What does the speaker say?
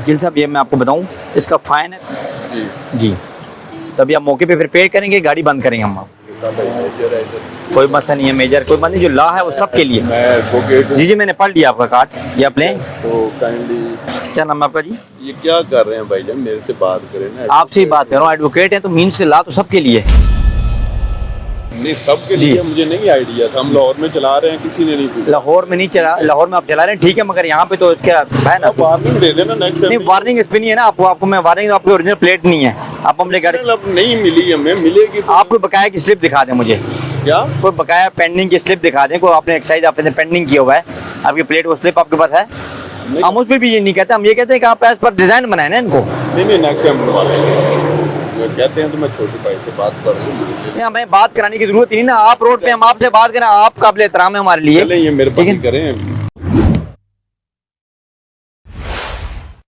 गिल साहब ये मैं आपको बताऊं, इसका फाइन है जी जी, तभी आप मौके पे फिर पे करेंगे, गाड़ी बंद करेंगे हम आप। मेजर है इधर। कोई मसला नहीं है मेजर, कोई बात नहीं, जो लॉ है वो सबके लिए। मैं एडवोकेट हूँ। जी जी मैंने पढ़ लिया आपका कार्ड, ये आप लें। तो काइंडली क्या नाम है आपका जी? ये क्या कर रहे हैं भाईजान, मेरे से बात करें ना। आपसे ही बात कर रहा हूँ, एडवोकेट है तो मीन्स के लॉ तो सबके लिए। नहीं सबके जी। लिए मुझे नहीं आइडिया था, हम लाहौर में चला रहे हैं, किसी ने नहीं पूछा। लाहौर में नहीं चला, लाहौर में आप चला रहे हैं ठीक है, मगर यहाँ पे तो इसका है ना। आप वार्निंग दे देना नेक्स्ट नहीं टाइम। वार्निंग इस पे नहीं है ना, आपको आपको मैं वार्निंग, आपकी ओरिजिनल प्लेट नहीं है, आप अपने गाड़ी, अब नहीं मिली हमें, मिलेगी तो। आपको बकाया की स्लिप दिखा दें मुझे, क्या कोई बकाया पेंडिंग की स्लिप दिखा दें, कोई आपने एक्साइज आपने पेंडिंग किया हुआ है, आपकी प्लेट वो स्लिप आपके पास है? नहीं हम उस पर भी ये नहीं कहते, हम ये कहते हैं कि आप एज पर डिजाइन बनाए ना इनको। नहीं नेक्स्ट टाइम बनवा लेंगे। वो कहते हैं तो मैं छोटे भाई से बात कर रहा हूँ। नहीं हमें बात कराने की जरूरत ही नहीं ना, आप रोड पे हम आपसे बात करें, आप काबिल एहतराम है हमारे लिए। चलें ये मेहरबानी ठीक है? करें।